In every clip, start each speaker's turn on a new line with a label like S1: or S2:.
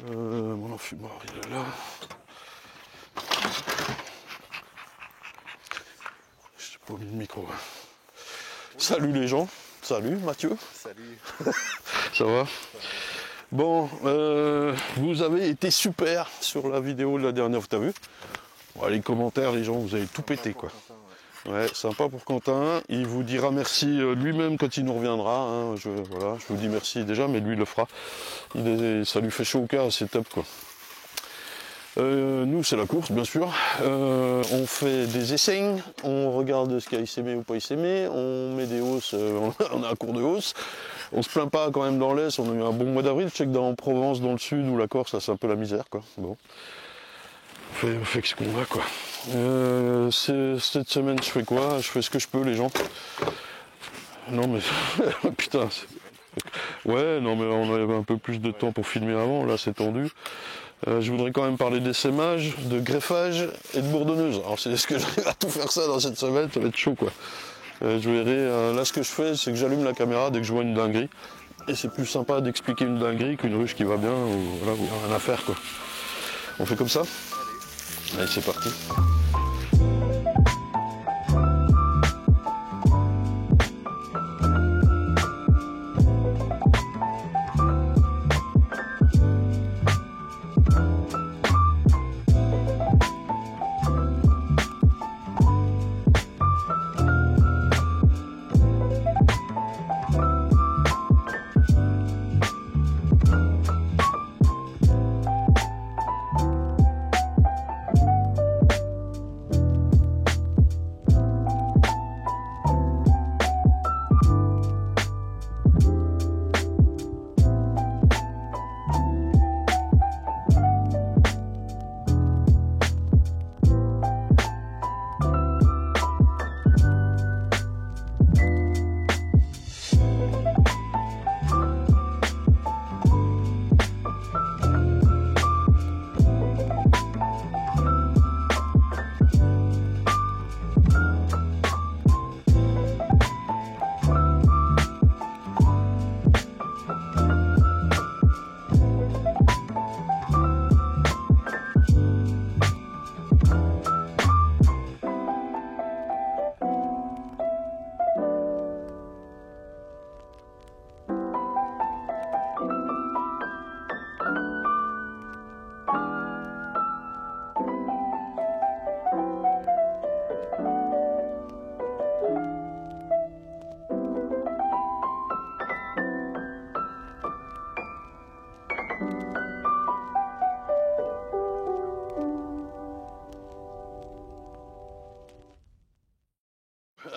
S1: Mon enfumoir, il est là. Je n'ai pas mis le micro. Salut les gens. Salut Mathieu.
S2: Salut.
S1: Ça va? Bon, vous avez été super sur la vidéo de la dernière, t'as vu? Ouais, les commentaires, les gens, vous avez tout pété quoi. Ouais, sympa pour Quentin. Il vous dira merci lui-même quand il nous reviendra. Hein. Voilà, je vous dis merci déjà, mais lui il le fera. Ça lui fait chaud au cœur, c'est top quoi. Nous c'est la course bien sûr. On fait des essais, on regarde ce qu'il y a s'aimer ou pas s'aimer, on met des hausses, on a un cours de hausse. On se plaint pas quand même dans l'Est, on a eu un bon mois d'avril. Je sais que dans Provence, dans le sud ou la Corse, là c'est un peu la misère quoi. Bon. On fait ce qu'on va quoi. Cette semaine je fais quoi? Je fais ce que je peux les gens. Non mais putain. Ouais non mais on avait un peu plus de temps pour filmer avant, là c'est tendu. Je voudrais quand même parler d'essaimage, de greffage et de bourdonneuse. Alors c'est ce que j'arrive à tout faire ça dans cette semaine, ça va être chaud quoi. Je verrai, là ce que je fais c'est que j'allume la caméra dès que je vois une dinguerie. Et c'est plus sympa d'expliquer une dinguerie qu'une ruche qui va bien ou voilà, où il n'y a rien à faire quoi. On fait comme ça? Allez c'est parti.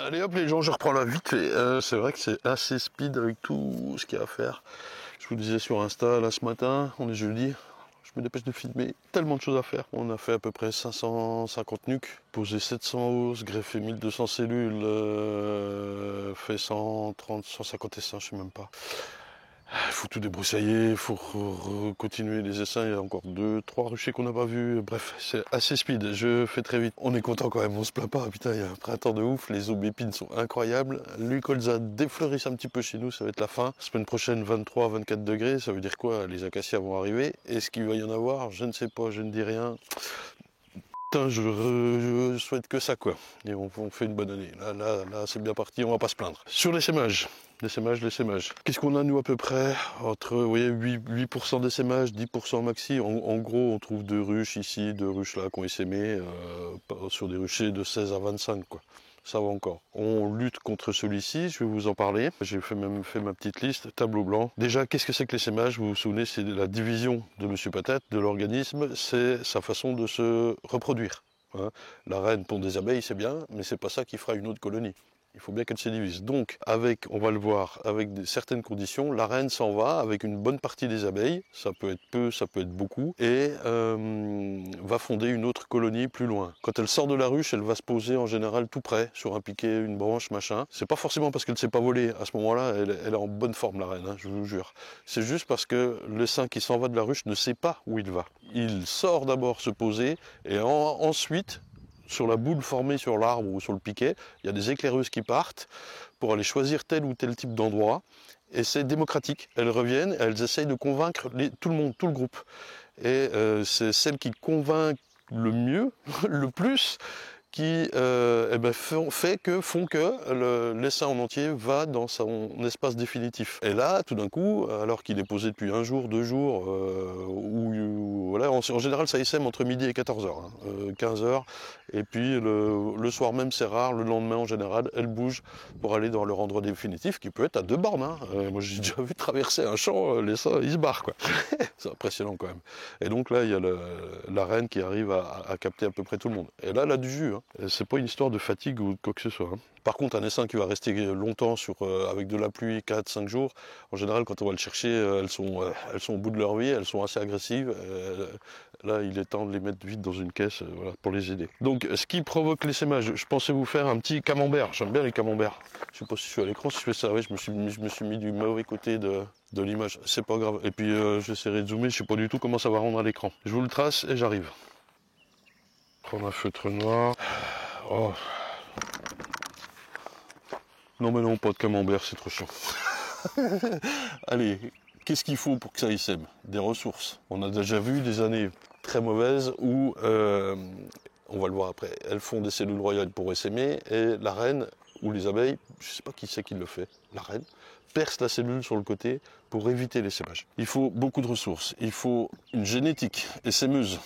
S1: Allez hop les gens, je reprends la vite fait. C'est vrai que c'est assez speed avec tout ce qu'il y a à faire. Je vous disais sur Insta, là ce matin, on est jeudi, je me dépêche de filmer, tellement de choses à faire. On a fait à peu près 550 nuques, posé 700 hausses, greffé 1200 cellules, fait 130, 150 essaims, je sais même pas. Il faut tout débroussailler, il faut continuer les essaims, il y a encore 2-3 ruchers qu'on n'a pas vus, bref, c'est assez speed, je fais très vite. On est content quand même, on se plaint pas, putain, il y a un printemps de ouf, les aubépines sont incroyables. L'Ucolza défleurissent un petit peu chez nous, ça va être la fin. Semaine prochaine, 23-24 degrés, ça veut dire quoi? Les acacias vont arriver. Est-ce qu'il va y en avoir? Je ne sais pas, je ne dis rien. Putain, je souhaite que ça quoi. Et on fait une bonne année. Là, c'est bien parti, on va pas se plaindre. Sur l'essaimage. L'essaimage. Qu'est-ce qu'on a nous à peu près? Entre, vous voyez, 8% d'essaimage, 10% maxi. En gros, on trouve 2 ruches ici, 2 ruches là qui ont essaimé sur des ruchers de 16 à 25 quoi. Ça va encore. On lutte contre celui-ci, je vais vous en parler. J'ai même fait ma petite liste, tableau blanc. Déjà, qu'est-ce que c'est que l'essaimage? Vous vous souvenez, c'est la division de Monsieur Patate, de l'organisme, c'est sa façon de se reproduire. Hein. La reine pond des abeilles, c'est bien, mais c'est pas ça qui fera une autre colonie. Il faut bien qu'elle se divise. Donc, on va le voir, avec certaines conditions, la reine s'en va avec une bonne partie des abeilles, ça peut être peu, ça peut être beaucoup, et va fonder une autre colonie plus loin. Quand elle sort de la ruche, elle va se poser en général tout près, sur un piquet, une branche, machin. C'est pas forcément parce qu'elle ne s'est pas voler. À ce moment-là, elle est en bonne forme, la reine, hein, je vous jure. C'est juste parce que le saint qui s'en va de la ruche ne sait pas où il va. Il sort d'abord se poser, et ensuite, sur la boule formée sur l'arbre ou sur le piquet, il y a des éclaireuses qui partent pour aller choisir tel ou tel type d'endroit Et c'est démocratique. Elles reviennent, elles essayent de convaincre tout le monde, tout le groupe. Et c'est celles qui convainquent le mieux, le plus, qui font que l'essaim en entier va dans son espace définitif. Et là, tout d'un coup, alors qu'il est posé depuis 1 jour, 2 jours, voilà, en général ça sème entre midi et 14h, 15h, et puis le soir même c'est rare, le lendemain en général, elle bouge pour aller dans leur endroit définitif, qui peut être à 2 bornes. Moi j'ai déjà vu traverser un champ, l'essaim, il se barre quoi. C'est impressionnant quand même. Et donc là, il y a la reine qui arrive à capter à peu près tout le monde. Et là, elle a du jus. C'est pas une histoire de fatigue ou de quoi que ce soit. Par contre, un essaim qui va rester longtemps avec de la pluie, 4-5 jours, en général, quand on va le chercher, elles sont au bout de leur vie, elles sont assez agressives. Là, il est temps de les mettre vite dans une caisse voilà, pour les aider. Donc, ce qui provoque l'essaimage, je pensais vous faire un petit camembert. J'aime bien les camemberts. Je sais pas si je suis à l'écran, si je fais ça. Oui, je me suis mis du mauvais côté de l'image. C'est pas grave. Et puis, j'essaierai de zoomer. Je sais pas du tout comment ça va rendre à l'écran. Je vous le trace et j'arrive. Prendre un feutre noir. Oh. Non mais non, pas de camembert, c'est trop chiant. Allez, qu'est-ce qu'il faut pour que ça essaime? Des ressources. On a déjà vu des années très mauvaises où, on va le voir après, elles font des cellules royales pour essaimer et la reine ou les abeilles, je ne sais pas qui c'est qui le fait, la reine, perce la cellule sur le côté pour éviter l'essaimage. Il faut beaucoup de ressources. Il faut une génétique essaimeuse.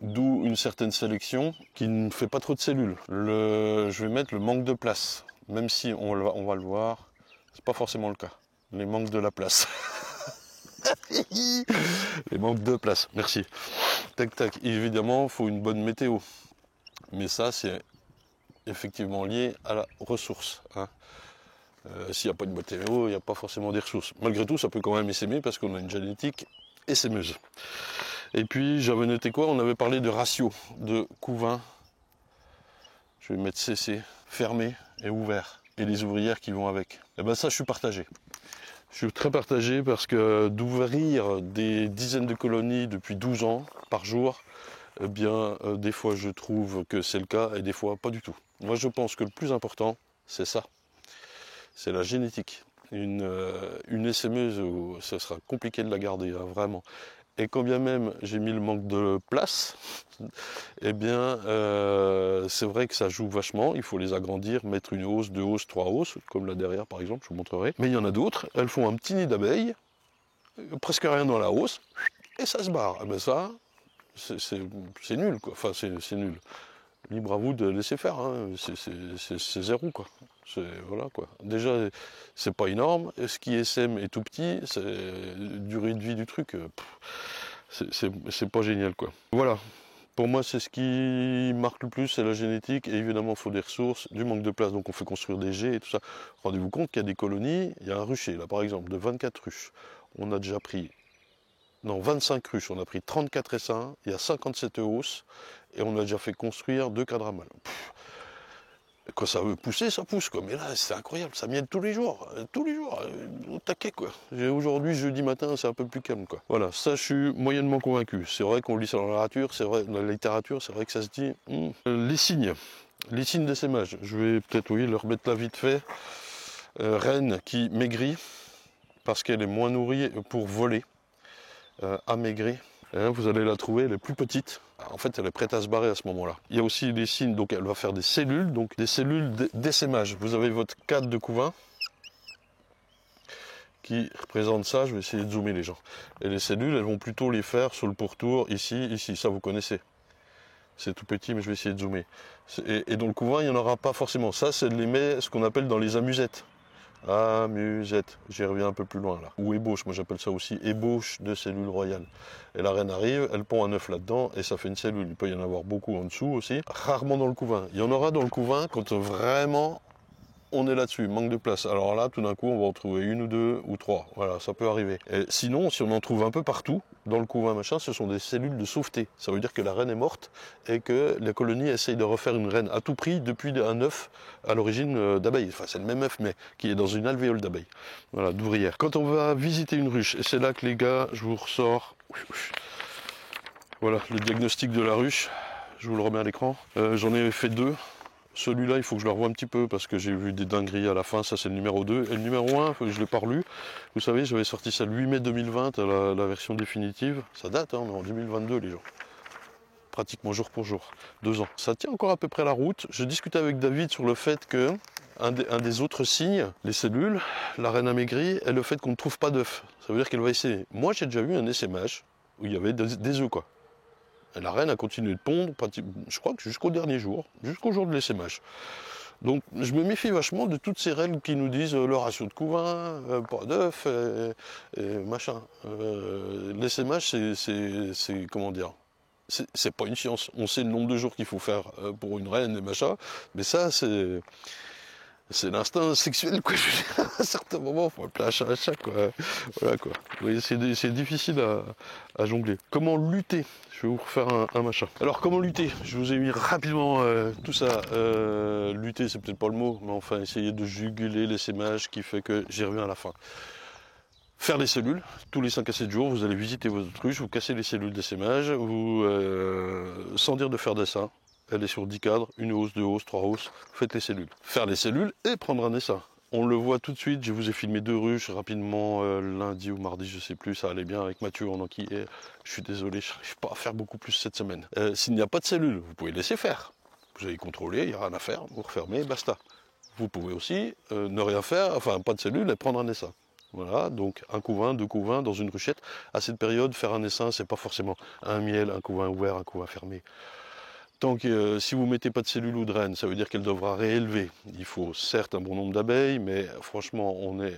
S1: D'où une certaine sélection qui ne fait pas trop de cellules. Je vais mettre le manque de place. Même si on va le voir, c'est pas forcément le cas. Les manques de la place. Les manques de place, merci. Tac tac, évidemment, il faut une bonne météo. Mais ça, c'est effectivement lié à la ressource. S'il n'y a pas une bonne météo, il n'y a pas forcément des ressources. Malgré tout, ça peut quand même essaimer parce qu'on a une génétique essaimeuse. Et puis, j'avais noté quoi? On avait parlé de ratio de couvain. Je vais mettre CC, fermé et ouvert. Et les ouvrières qui vont avec. Et ben ça, je suis partagé. Je suis très partagé parce que d'ouvrir des dizaines de colonies depuis 12 ans par jour, eh bien, des fois je trouve que c'est le cas et des fois pas du tout. Moi, je pense que le plus important, c'est ça. C'est la génétique. Une essaimeuse, ça sera compliqué de la garder, vraiment. Et quand bien même j'ai mis le manque de place, eh bien c'est vrai que ça joue vachement. Il faut les agrandir, mettre une hausse, 2 hausses, 3 hausses, comme là derrière par exemple, je vous montrerai. Mais il y en a d'autres, elles font un petit nid d'abeilles, presque rien dans la hausse, et ça se barre. Mais ça, c'est nul quoi. Enfin c'est nul. Libre à vous de laisser faire, c'est zéro quoi. Voilà quoi. Déjà, c'est pas énorme. Ce qui SM est tout petit, c'est durée de vie du truc. C'est pas génial quoi. Voilà. Pour moi, c'est ce qui marque le plus, c'est la génétique. Et évidemment, il faut des ressources, du manque de place. Donc, on fait construire des jets et tout ça. Rendez-vous compte qu'il y a des colonies. Il y a un rucher là, par exemple, de 24 ruches. On a déjà pris 25 ruches. On a pris 34 essaims. Il y a 57 hausses. Et on a déjà fait construire 2 cadres à mâles. Quand ça veut pousser, ça pousse quoi. Mais là, c'est incroyable, ça miette tous les jours, au taquet quoi. Aujourd'hui, jeudi matin, c'est un peu plus calme quoi. Voilà, ça je suis moyennement convaincu. C'est vrai qu'on lit ça dans la littérature, c'est vrai que ça se dit. Les signes d'essaimage. Je vais peut-être leur mettre là vite fait. Reine qui maigrit parce qu'elle est moins nourrie pour voler, amaigrie. Vous allez la trouver, elle est plus petite. En fait, elle est prête à se barrer à ce moment-là. Il y a aussi les signes, donc elle va faire des cellules, donc des cellules d'essaimage. Vous avez votre cadre de couvain qui représente ça. Je vais essayer de zoomer les gens. Et les cellules, elles vont plutôt les faire sur le pourtour, ici. Ça vous connaissez. C'est tout petit, mais je vais essayer de zoomer. Et dans le couvain, il n'y en aura pas forcément. Ça, c'est ce qu'on appelle dans les amusettes. Amusette, j'y reviens un peu plus loin là. Ou ébauche, moi j'appelle ça aussi ébauche de cellules royales. Et la reine arrive, elle pond un œuf là-dedans et ça fait une cellule. Il peut y en avoir beaucoup en dessous aussi. Rarement dans le couvain. Il y en aura dans le couvain quand vraiment on est là-dessus, manque de place. Alors là, tout d'un coup, on va en trouver 1 ou 2 ou 3. Voilà, ça peut arriver. Et sinon, si on en trouve un peu partout, dans le couvain machin, ce sont des cellules de sauveté. Ça veut dire que la reine est morte et que la colonie essaye de refaire une reine à tout prix depuis un œuf à l'origine d'abeille. Enfin, c'est le même œuf, mais qui est dans une alvéole d'abeille. Voilà, d'ouvrière. Quand on va visiter une ruche, et c'est là que les gars, je vous ressors. Voilà, le diagnostic de la ruche. Je vous le remets à l'écran. J'en ai fait 2. Celui-là, il faut que je le revoie un petit peu parce que j'ai vu des dingueries à la fin. Ça, c'est le numéro 2. Et le numéro 1, je ne l'ai pas relu. Vous savez, j'avais sorti ça le 8 mai 2020, la version définitive. Ça date, hein, on est en 2022, les gens. Pratiquement jour pour jour. 2 ans. Ça tient encore à peu près la route. Je discutais avec David sur le fait que un des autres signes, les cellules, la reine amaigrie, est le fait qu'on ne trouve pas d'œufs. Ça veut dire qu'elle va essayer. Moi, j'ai déjà eu un essaimage où il y avait des œufs, quoi. Et la reine a continué de pondre, je crois que jusqu'au dernier jour, jusqu'au jour de l'essaimage. Donc je me méfie vachement de toutes ces règles qui nous disent le ratio de couvain, pas d'œufs, et machin. L'essaimage, c'est comment dire, c'est pas une science. On sait le nombre de jours qu'il faut faire pour une reine et machin, mais ça c'est l'instinct sexuel, quoi. À un certain moment, il faut appeler un chat, quoi. Voilà, quoi. Oui, c'est difficile à jongler. Comment lutter? Je vais vous refaire un machin. Alors, comment lutter? Je vous ai mis rapidement tout ça. Lutter, c'est peut-être pas le mot, mais enfin, essayer de juguler l'essaimage qui fait que j'y reviens à la fin. Faire des cellules, tous les 5 à 7 jours, vous allez visiter votre ruche, vous cassez les cellules d'essaimage, sans dire de faire d'essaim. Elle est sur 10 cadres, une hausse, 2 hausses, 3 hausses, faites les cellules. Faire les cellules et prendre un essaim. On le voit tout de suite, je vous ai filmé 2 ruches rapidement, lundi ou mardi, je sais plus, ça allait bien avec Mathieu en enquillé. Je suis désolé, je n'arrive pas à faire beaucoup plus cette semaine. S'il n'y a pas de cellules, vous pouvez laisser faire. Vous allez contrôler, il n'y a rien à faire, vous refermez, basta. Vous pouvez aussi ne rien faire, enfin pas de cellules et prendre un essaim. Voilà, donc un couvain, 2 couvains dans une ruchette. À cette période, faire un essaim, c'est pas forcément un miel, un couvain ouvert, un couvain fermé. Tant que si vous ne mettez pas de cellules ou de reines, ça veut dire qu'elle devra réélever. Il faut certes un bon nombre d'abeilles, mais franchement, on est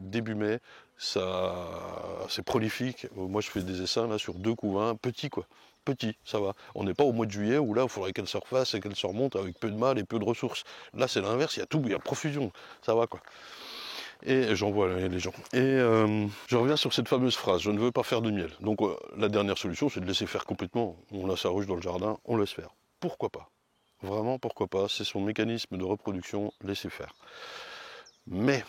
S1: début mai, c'est prolifique. Moi, je fais des essaims là sur 2 couvains, petits quoi. Petit, ça va. On n'est pas au mois de juillet où là, il faudrait qu'elle se refasse et qu'elle se remonte avec peu de mal et peu de ressources. Là, c'est l'inverse, il y a tout, il y a profusion, ça va quoi. Et j'envoie les gens. Et je reviens sur cette fameuse phrase, je ne veux pas faire de miel. Donc la dernière solution, c'est de laisser faire complètement. On a sa ruche dans le jardin, on laisse faire. Pourquoi pas? Vraiment, pourquoi pas? C'est son mécanisme de reproduction, laissez faire. Mais,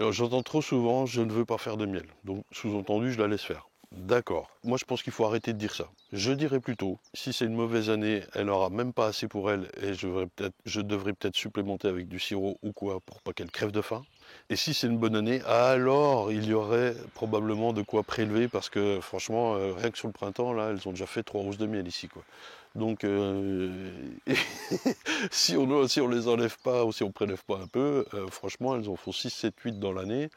S1: j'entends trop souvent, je ne veux pas faire de miel. Donc, sous-entendu, je la laisse faire. D'accord. Moi, je pense qu'il faut arrêter de dire ça. Je dirais plutôt, si c'est une mauvaise année, elle n'aura même pas assez pour elle, et je devrais peut-être supplémenter avec du sirop ou quoi, pour pas qu'elle crève de faim. Et si c'est une bonne année, alors il y aurait probablement de quoi prélever, parce que franchement, rien que sur le printemps, là, elles ont déjà fait 3 rousses de miel ici, quoi. Donc, si on les enlève pas, ou si on prélève pas un peu, franchement, elles en font 6, 7, 8 dans l'année,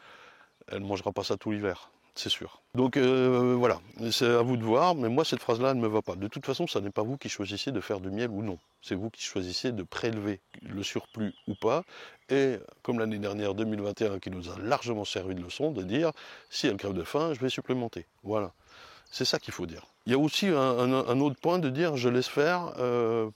S1: elle ne mangera pas ça tout l'hiver. C'est sûr. Donc voilà, c'est à vous de voir, mais moi cette phrase-là, elle ne me va pas. De toute façon, ce n'est pas vous qui choisissez de faire du miel ou non. C'est vous qui choisissez de prélever le surplus ou pas. Et comme l'année dernière, 2021, qui nous a largement servi de leçon, de dire, si elle crève de faim, je vais supplémenter. Voilà. C'est ça qu'il faut dire. Il y a aussi un autre point de dire je laisse faire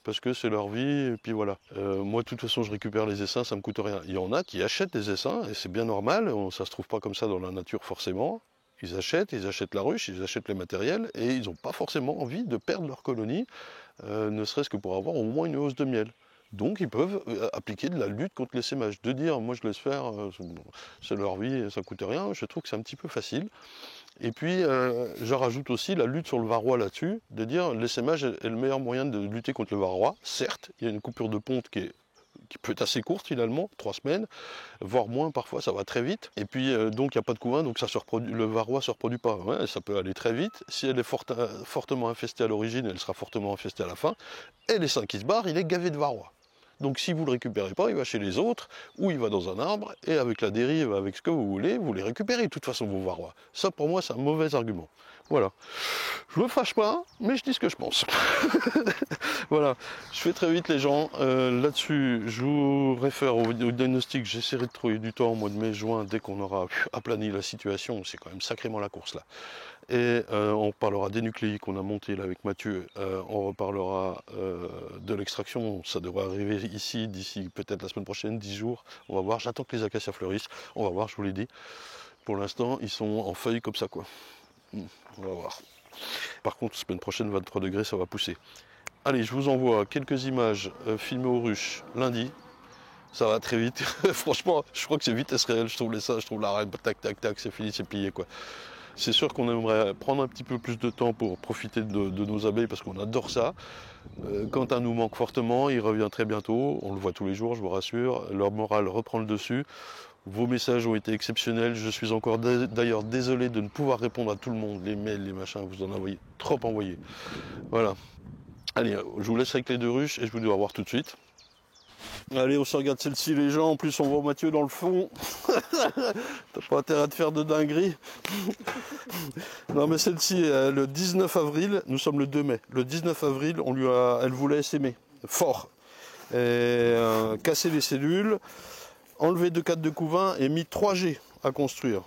S1: parce que c'est leur vie et puis voilà. Moi de toute façon je récupère les essaims, ça me coûte rien. Il y en a qui achètent des essaims et c'est bien normal, ça se trouve pas comme ça dans la nature forcément. Ils achètent la ruche, ils achètent les matériels et ils n'ont pas forcément envie de perdre leur colonie, ne serait-ce que pour avoir au moins une hausse de miel. Donc ils peuvent appliquer de la lutte contre l'essaimage. De dire moi je laisse faire, c'est leur vie, ça coûte rien, je trouve que c'est un petit peu facile. Et puis, je rajoute aussi la lutte sur le varroa là-dessus, de dire l'essaimage est le meilleur moyen de lutter contre le varroa. Certes, il y a une coupure de ponte qui peut être assez courte finalement, 3 semaines, voire moins parfois, ça va très vite. Et puis, donc il n'y a pas de couvain, donc le varroa ne se reproduit pas. Ouais, ça peut aller très vite. Si elle est fortement infestée à l'origine, elle sera fortement infestée à la fin. Et l'essaim qui se barre, il est gavé de varroa. Donc si vous ne le récupérez pas, il va chez les autres, ou il va dans un arbre, et avec la dérive, avec ce que vous voulez, vous les récupérez de toute façon, vos varrois. Ça, pour moi, c'est un mauvais argument. Voilà. Je me fâche pas, mais je dis ce que je pense. Voilà. Je fais très vite les gens. Là-dessus, je vous réfère au diagnostic. J'essaierai de trouver du temps au mois de mai, juin, dès qu'on aura aplani la situation. C'est quand même sacrément la course là. Et on parlera des nucléiques qu'on a montés là avec Mathieu. On reparlera de l'extraction. Ça devrait arriver ici d'ici peut-être la semaine prochaine, 10 jours. On va voir. J'attends que les acacias fleurissent. On va voir, je vous l'ai dit. Pour l'instant, ils sont en feuilles comme ça, quoi. On va voir. Par contre, la semaine prochaine, 23 degrés, ça va pousser. Allez, je vous envoie quelques images filmées aux ruches lundi. Ça va très vite. Franchement, je crois que c'est vitesse réelle. Je trouve les seins, je trouve la reine. Tac, tac, tac, c'est fini, c'est plié, quoi. C'est sûr qu'on aimerait prendre un petit peu plus de temps pour profiter de nos abeilles parce qu'on adore ça. Quentin nous manque fortement, il revient très bientôt, on le voit tous les jours, je vous rassure. Leur morale reprend le dessus. Vos messages ont été exceptionnels. Je suis encore d'ailleurs désolé de ne pouvoir répondre à tout le monde, les mails, les machins, vous en envoyez trop envoyé. Voilà. Allez, je vous laisse avec les 2 ruches et je vous dis au revoir tout de suite. Allez, on se regarde celle-ci les gens, en plus on voit Mathieu dans le fond. T'as pas intérêt à te faire de dinguerie. Non mais celle-ci, le 19 avril, nous sommes le 2 mai. Le 19 avril, elle voulait s'aimer, fort. Et casser les cellules, enlever 2 cadres de couvain et mis 3G à construire.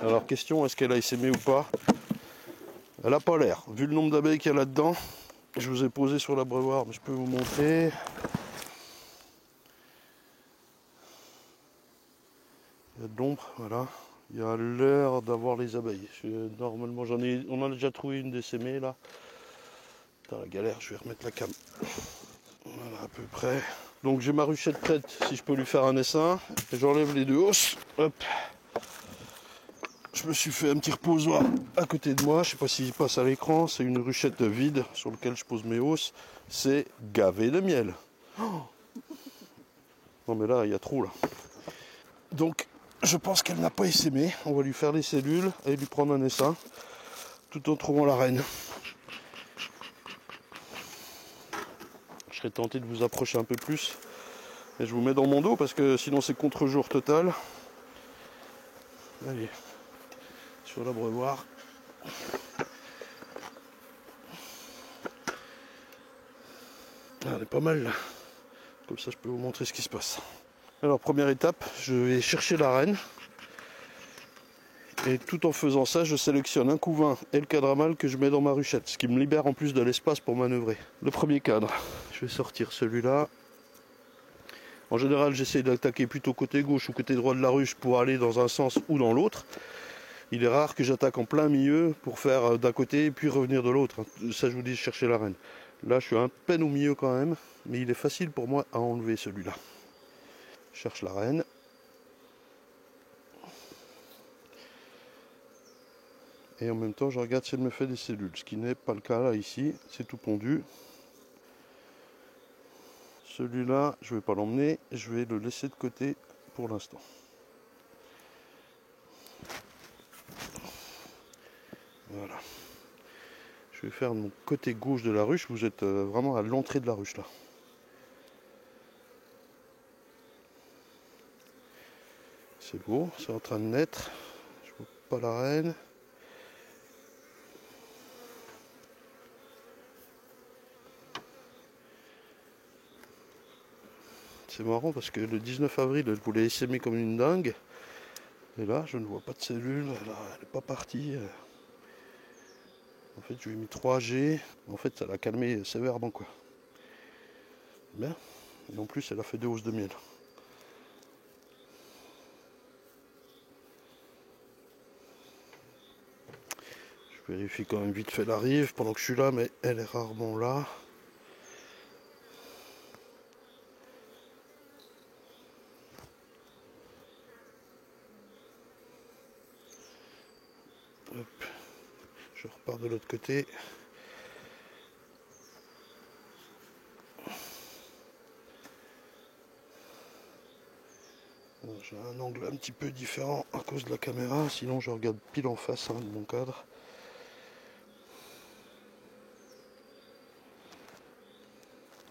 S1: Alors question, est-ce qu'elle a essaimé ou pas? Elle a pas l'air. Vu le nombre d'abeilles qu'il y a là-dedans, je vous ai posé sur l'abreuvoir, mais je peux vous montrer. Il y a de l'ombre, voilà. Il y a l'air d'avoir les abeilles. Normalement, on en a déjà trouvé une d'essaimée là. Dans la galère, je vais remettre la cam. Voilà, à peu près. Donc j'ai ma ruchette prête, si je peux lui faire un essaim. J'enlève les 2 hausses. Hop. Je me suis fait un petit reposoir à côté de moi. Je sais pas s'il passe à l'écran. C'est une ruchette vide sur laquelle je pose mes hausses. C'est gavé de miel. Oh, non mais là, il y a trop là. Donc, je pense qu'elle n'a pas essaimé. On va lui faire les cellules et lui prendre un essaim tout en trouvant la reine. Je serais tenté de vous approcher un peu plus. Et je vous mets dans mon dos parce que sinon c'est contre-jour total. Allez, sur l'abreuvoir. Elle est pas mal là. Comme ça je peux vous montrer ce qui se passe. Alors première étape, je vais chercher la reine. Et tout en faisant ça, je sélectionne un couvain et le cadre à mâle que je mets dans ma ruchette. Ce qui me libère en plus de l'espace pour manœuvrer. Le premier cadre, je vais sortir celui-là. En général, j'essaie d'attaquer plutôt côté gauche ou côté droit de la ruche pour aller dans un sens ou dans l'autre. Il est rare que j'attaque en plein milieu pour faire d'un côté et puis revenir de l'autre. Ça, je vous dis, chercher la reine. Là, je suis un peine au milieu quand même, mais il est facile pour moi à enlever celui-là. Je cherche la reine. Et en même temps, je regarde si elle me fait des cellules. Ce qui n'est pas le cas là, ici. C'est tout pondu. Celui-là, je ne vais pas l'emmener. Je vais le laisser de côté pour l'instant. Voilà. Je vais faire mon côté gauche de la ruche. Vous êtes vraiment à l'entrée de la ruche là. C'est beau, c'est en train de naître. Je vois pas la reine. C'est marrant parce que le 19 avril, elle voulait essaimer comme une dingue. Et là, je ne vois pas de cellules. Elle n'est pas partie. En fait, je lui ai mis 3G. En fait, ça l'a calmé sévèrement, quoi. Bien. Et en plus, elle a fait 2 hausses de miel. Je vérifie quand même vite fait la rive pendant que je suis là, mais elle est rarement là. Hop. Je repars de l'autre côté. J'ai un angle un petit peu différent à cause de la caméra, sinon je regarde pile en face de mon cadre.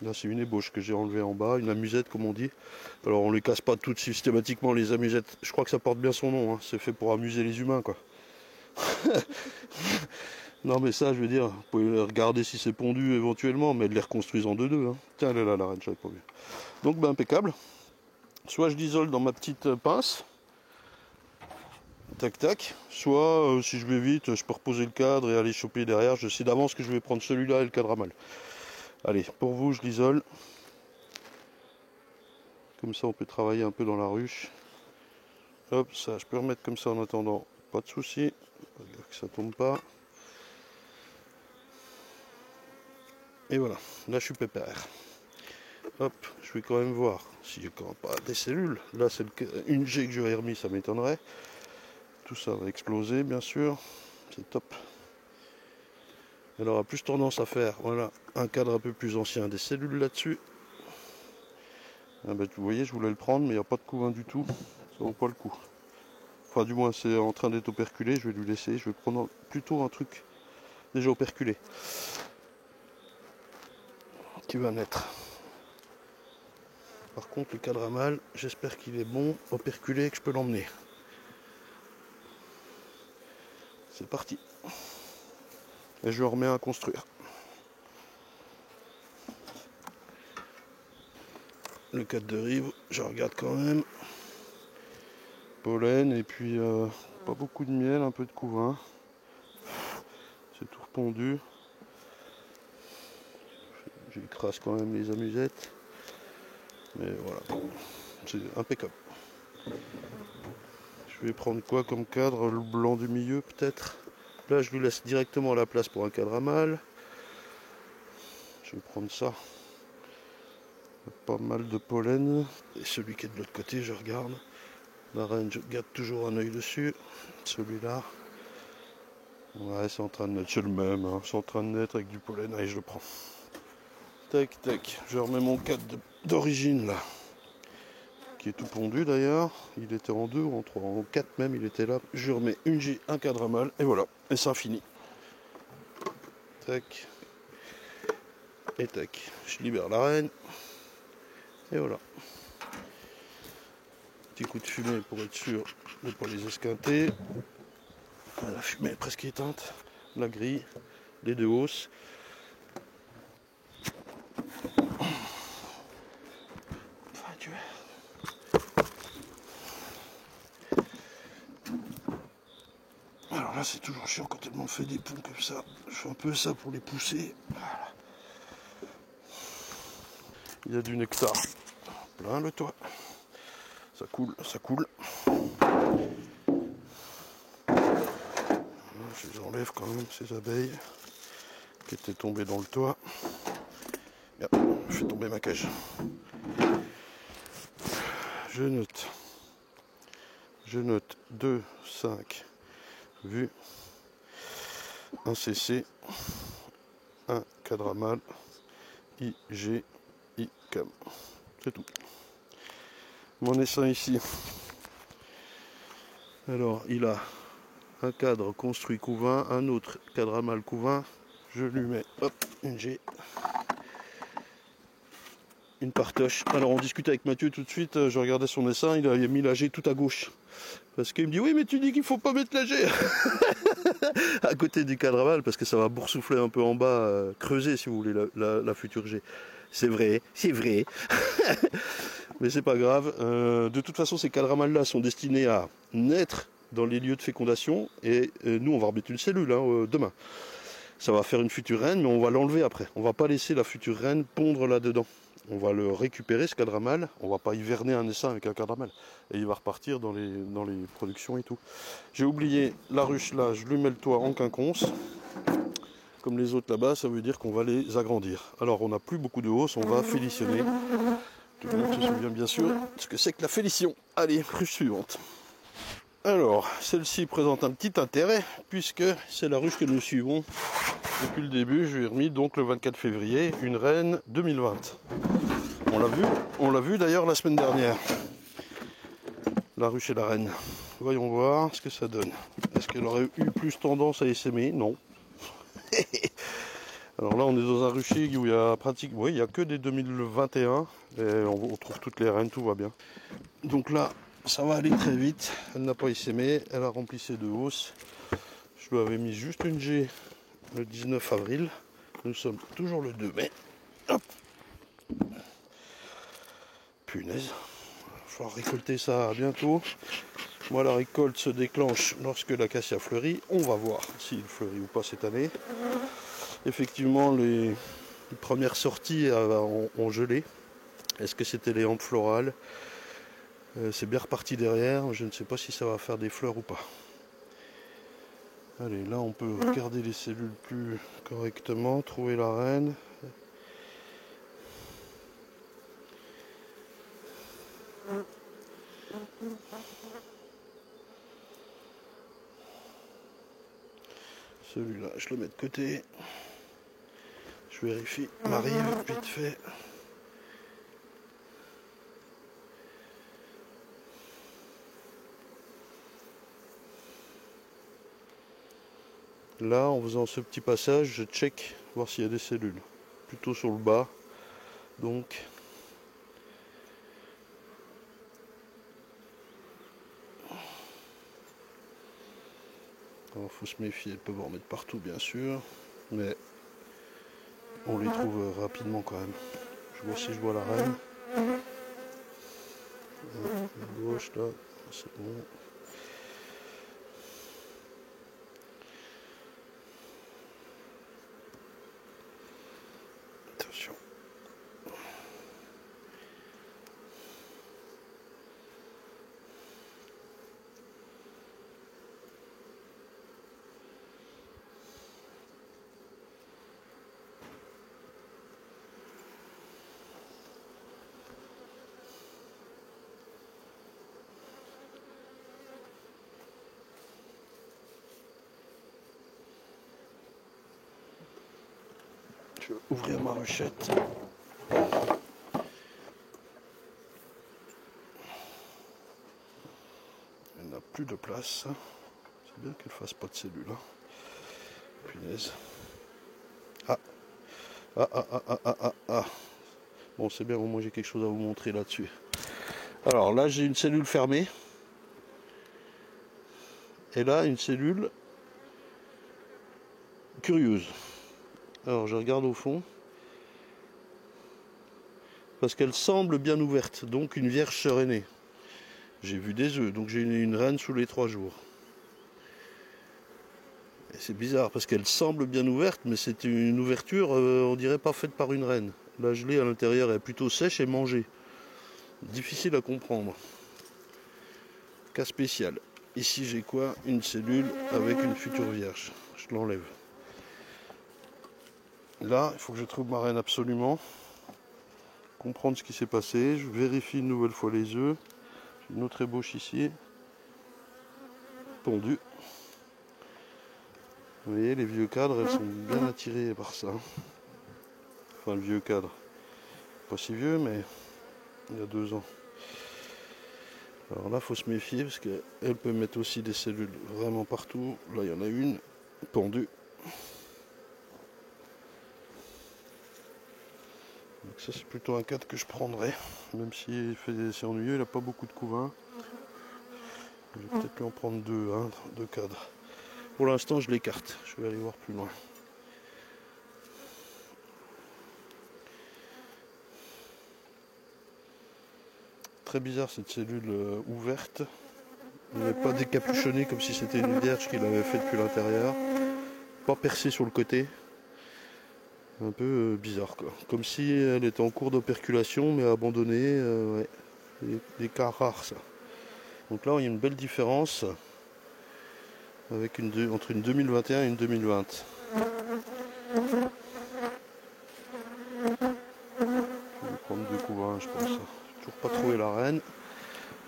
S1: Là c'est une ébauche que j'ai enlevée en bas, une amusette comme on dit. Alors on les casse pas toutes systématiquement les amusettes, je crois que ça porte bien son nom, hein. C'est fait pour amuser les humains quoi. Non mais ça je veux dire, vous pouvez regarder si c'est pondu éventuellement, mais de les reconstruire en 2-2. Hein. Tiens elle est là la reine, j'avais pas vu. Donc ben impeccable. Soit je l'isole dans ma petite pince, tac tac, soit si je vais vite, je peux reposer le cadre et aller choper derrière. Je sais d'avance que je vais prendre celui-là et le cadre à mâle. Allez, pour vous, je l'isole. Comme ça, on peut travailler un peu dans la ruche. Hop, ça, je peux remettre comme ça en attendant. Pas de souci, que ça tombe pas. Et voilà, là je suis pépère. Hop, je vais quand même voir si j'ai quand même pas des cellules. Là, c'est une G que j'aurais remis, ça m'étonnerait. Tout ça va exploser bien sûr, c'est top. Elle aura plus tendance à faire voilà, un cadre un peu plus ancien, des cellules là-dessus. Ah ben, vous voyez, je voulais le prendre, mais il n'y a pas de couvain du tout, ça vaut pas le coup. Enfin, du moins, c'est en train d'être operculé, je vais lui laisser. Je vais prendre plutôt un truc déjà operculé qui va naître. Par contre, le cadre à mâle, j'espère qu'il est bon, operculé, que je peux l'emmener. C'est parti. Et je remets à construire. Le cadre de rive, je regarde quand même. Pollen et puis pas beaucoup de miel, un peu de couvain. C'est tout repondu. J'écrase quand même les amusettes. Mais voilà, c'est impeccable. Je vais prendre quoi comme cadre? Le blanc du milieu peut-être. Là je lui laisse directement la place pour un cadre à mâle. Je vais prendre ça. Pas mal de pollen. Et celui qui est de l'autre côté, je regarde. La reine, je garde toujours un œil dessus. Celui-là. Ouais, c'est en train de naître, c'est le même. Hein. C'est en train de naître avec du pollen. Allez, je le prends. Tac, tac. Je remets mon cadre d'origine là. Qui est tout pondu d'ailleurs. Il était en 2 ou en 3, en 4 même, il était là. Je remets une G, un cadre à mâle. Et voilà. Et ça finit. Tac. Et tac. Je libère la reine. Et voilà. Petit coup de fumée pour être sûr de ne pas les esquinter. La fumée est presque éteinte. La grille, les deux hausses. Enfin, Dieu. Alors là, c'est toujours chiant quand elle m'en fait des ponts comme ça. Je fais un peu ça pour les pousser. Voilà. Il y a du nectar. Plein le toit. Ça coule, ça coule. Je les enlève quand même, ces abeilles qui étaient tombées dans le toit. Bien, je fais tomber ma cage. Je note 2, 5 vues, un CC, un cadre à mâle, IG, ICAM. C'est tout. Mon essaim ici. Alors, il a un cadre construit couvain, un autre cadre à mâle couvain. Je lui mets hop, une G, une partoche. Alors on discute avec Mathieu tout de suite, je regardais son essaim, il a mis la G tout à gauche. Parce qu'il me dit, oui mais tu dis qu'il faut pas mettre la G à côté du cadre à mâle, parce que ça va boursoufler un peu en bas, creuser si vous voulez la future G. C'est vrai, c'est vrai. Mais c'est pas grave. De toute façon, ces cadres à mâles là sont destinés à naître dans les lieux de fécondation. Et nous, on va remettre une cellule demain. Ça va faire une future reine, mais on va l'enlever après. On va pas laisser la future reine pondre là-dedans. On va le récupérer, ce cadre à mâle. On va pas hiverner un essaim avec un cadre à mâle. Et il va repartir dans les productions et tout. J'ai oublié la ruche là, je lui mets le toit en quinconce. Comme les autres là-bas, ça veut dire qu'on va les agrandir. Alors on n'a plus beaucoup de hausse, on va félicionner. Tout le monde se souvient bien sûr de ce que c'est que la félition. Allez, ruche suivante. Alors, celle-ci présente un petit intérêt, puisque c'est la ruche que nous suivons depuis le début. Je lui ai remis donc le 24 février, une reine 2020. On l'a vu d'ailleurs la semaine dernière. La ruche et la reine. Voyons voir ce que ça donne. Est-ce qu'elle aurait eu plus tendance à essaimer? Non. Alors là, on est dans un rucher où il y a pratiquement, oui, il y a que des 2021 et on trouve toutes les reines, tout va bien. Donc là, ça va aller très vite. Elle n'a pas essaimé, elle a rempli ses deux hausses. Je lui avais mis juste une G le 19 avril. Nous sommes toujours le 2 mai. Hop. Punaise. Il va falloir récolter ça bientôt. Moi, la récolte se déclenche lorsque l'acacia fleurit. On va voir s'il fleurit ou pas cette année. Effectivement, les premières sorties ont gelé. Est-ce que c'était les hampes florales? C'est bien reparti derrière. Je ne sais pas si ça va faire des fleurs ou pas. Allez, là on peut regarder les cellules plus correctement, trouver la reine. Celui-là, je le mets de côté. Je vérifie ma rive vite fait. Là, en faisant ce petit passage, je check voir s'il y a des cellules. Plutôt sur le bas. Donc, il faut se méfier, elles peuvent en mettre partout bien sûr, mais on les trouve rapidement quand même. Je vois si je vois la reine. À gauche là, c'est bon. Attention. Je vais ouvrir ma ruchette. Il n'a plus de place. C'est bien qu'elle fasse pas de cellules. Hein. Punaise. Ah. Ah. Bon, c'est bien, au moins j'ai quelque chose à vous montrer là-dessus. Alors là, j'ai une cellule fermée. Et là, une cellule curieuse. Alors, je regarde au fond. Parce qu'elle semble bien ouverte. Donc, une vierge serait née. J'ai vu des œufs. Donc, j'ai une reine sous les 3 jours. Et c'est bizarre parce qu'elle semble bien ouverte. Mais c'est une ouverture, on dirait pas faite par une reine. La gelée à l'intérieur est plutôt sèche et mangée. Difficile à comprendre. Cas spécial. Ici, j'ai quoi? Une cellule avec une future vierge. Je l'enlève. Là, il faut que je trouve ma reine absolument. Comprendre ce qui s'est passé. Je vérifie une nouvelle fois les œufs. J'ai une autre ébauche ici. Pondue. Vous voyez, les vieux cadres, elles sont bien attirées par ça. Enfin, le vieux cadre. Pas si vieux, mais il y a 2 ans. Alors là, il faut se méfier parce qu'elle peut mettre aussi des cellules vraiment partout. Là, il y en a une pendue. Donc ça, c'est plutôt un cadre que je prendrais. Même si c'est ennuyeux, il n'a pas beaucoup de couvains. Je vais peut-être lui en prendre 2, hein, 2 cadres. Pour l'instant, je l'écarte. Je vais aller voir plus loin. Très bizarre cette cellule ouverte. Elle n'est pas décapuchonnée comme si c'était une vierge qui l'avait fait depuis l'intérieur. Pas percée sur le côté. Un peu bizarre quoi. Comme si elle était en cours d'operculation mais abandonnée. Ouais. Des cas rares ça. Donc là il y a une belle différence avec entre une 2021 et une 2020. Je vais prendre 2 couvains je pense. Toujours pas trouvé la reine.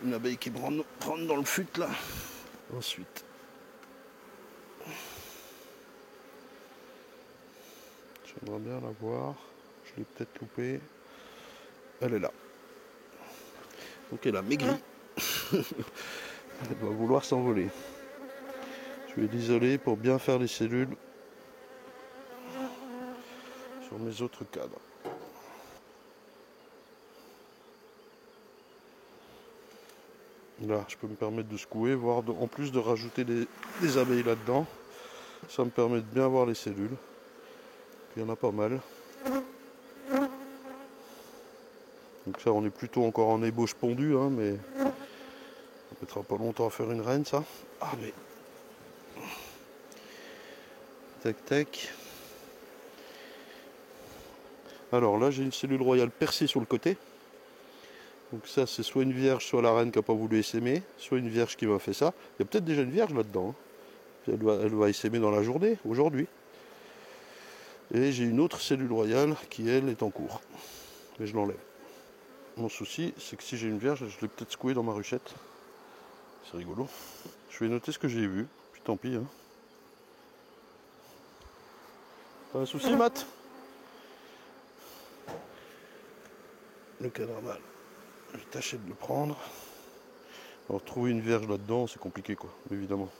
S1: Une abeille qui rentre dans le fut là. Ensuite. J'aimerais bien la voir. Je l'ai peut-être loupée. Elle est là. Donc elle a maigri. Elle va vouloir s'envoler. Je vais l'isoler pour bien faire les cellules sur mes autres cadres. Là, je peux me permettre de secouer, voire en plus de rajouter des abeilles là-dedans. Ça me permet de bien voir les cellules. Il y en a pas mal. Donc ça, on est plutôt encore en ébauche pondue, hein, mais ça mettra pas longtemps à faire une reine, ça. Ah, mais... Tac, tac. Alors là, j'ai une cellule royale percée sur le côté. Donc ça, c'est soit une vierge, soit la reine qui n'a pas voulu essaimer, soit une vierge qui m'a fait ça. Il y a peut-être déjà une vierge là-dedans. Hein. Elle va essaimer dans la journée, aujourd'hui. Et j'ai une autre cellule royale qui, elle, est en cours. Mais je l'enlève. Mon souci, c'est que si j'ai une vierge, je l'ai peut-être secouée dans ma ruchette. C'est rigolo. Je vais noter ce que j'ai vu, puis tant pis. Hein. Pas un souci, Matt? Le cadre mal. Je vais tâcher de le prendre. Alors trouver une vierge là-dedans, c'est compliqué quoi, évidemment.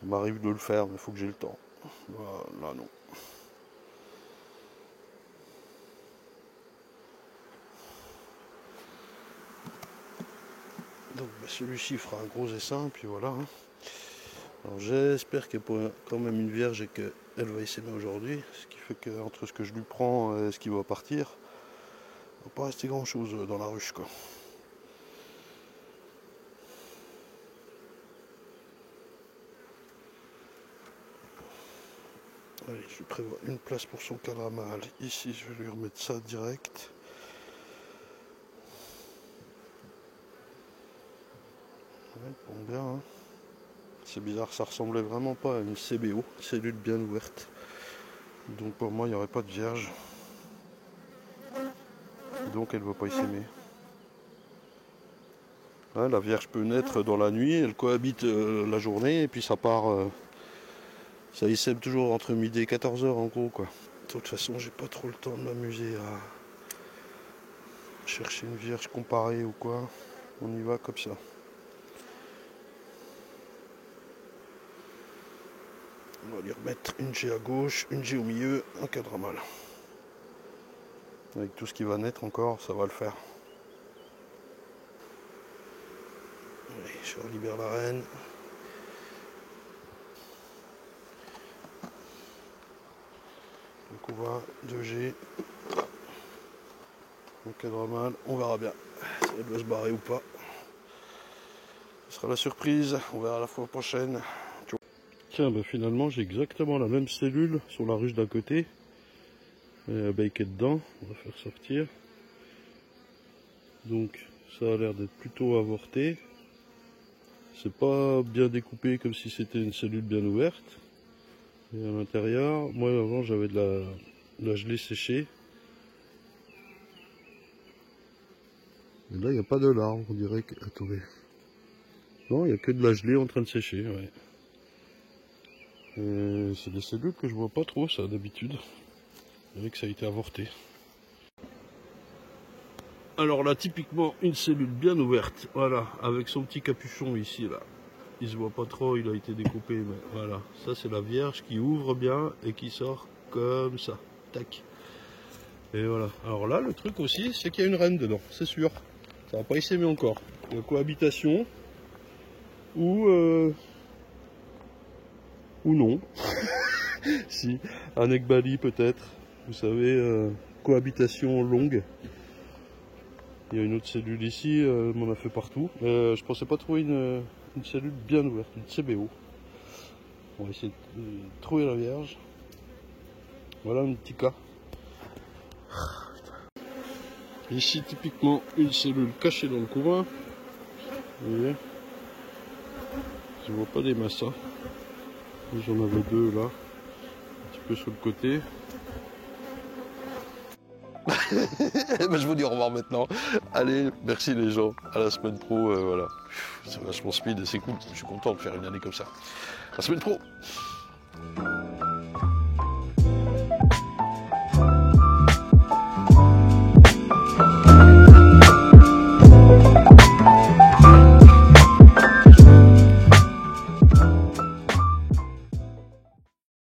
S1: Il m'arrive de le faire, mais il faut que j'ai le temps. Voilà, non. Donc celui-ci fera un gros essaim, et puis voilà. Hein. Alors j'espère qu'il y a quand même une vierge et qu'elle va essaimer aujourd'hui. Ce qui fait qu'entre ce que je lui prends et ce qui va partir, il ne va pas rester grand chose dans la ruche quoi. Allez, je prévois une place pour son cadre à mâle. Ici, je vais lui remettre ça direct. Ouais, bon bien. Hein. C'est bizarre, ça ressemblait vraiment pas à une CBO, cellule bien ouverte. Donc pour moi, il n'y aurait pas de vierge. Donc elle ne va pas essaimer. Hein, la vierge peut naître dans la nuit, elle cohabite la journée et puis ça part. Ça essaime toujours entre midi et 14h en gros quoi. De toute façon, j'ai pas trop le temps de m'amuser à chercher une vierge comparée ou quoi. On y va comme ça. On va lui remettre une G à gauche, une G au milieu, un cadre à mâle. Avec tout ce qui va naître encore, ça va le faire. Allez, je relibère la reine. Donc on va 2G. Un cadre à mâle, on verra bien. Si elle doit se barrer ou pas. Ce sera la surprise, on verra la fois prochaine. Tiens, bah finalement j'ai exactement la même cellule sur la ruche d'à côté. Et bah, qui est dedans, on va faire sortir. Donc ça a l'air d'être plutôt avorté. C'est pas bien découpé comme si c'était une cellule bien ouverte. Et à l'intérieur, moi avant j'avais de la gelée séchée. Et là il n'y a pas de larve, on dirait que. Attendez. Non, il n'y a que de la gelée en train de sécher, ouais. C'est des cellules que je vois pas trop ça d'habitude. On dirait que ça a été avorté. Alors là typiquement une cellule bien ouverte, voilà, avec son petit capuchon ici là. Il se voit pas trop, il a été découpé, mais voilà. Ça c'est la vierge qui ouvre bien et qui sort comme ça. Tac. Et voilà. Alors là le truc aussi c'est qu'il y a une reine dedans, c'est sûr. Ça va pas essaimer encore. Il y a cohabitation ou non. Si, un ekbali peut-être. Vous savez, cohabitation longue. Il y a une autre cellule ici, elle m'en a fait partout. Je pensais pas trouver une cellule bien ouverte, une CBO. On va essayer de trouver la vierge. Voilà un petit cas. Ici typiquement une cellule cachée dans le coin. Vous voyez, je vois pas des massas. J'en avais deux là, un petit peu sur le côté. Ben, je vous dis au revoir maintenant. Allez, merci les gens. À la semaine pro, voilà. C'est vachement speed et c'est cool. Je suis content de faire une année comme ça. À la semaine pro.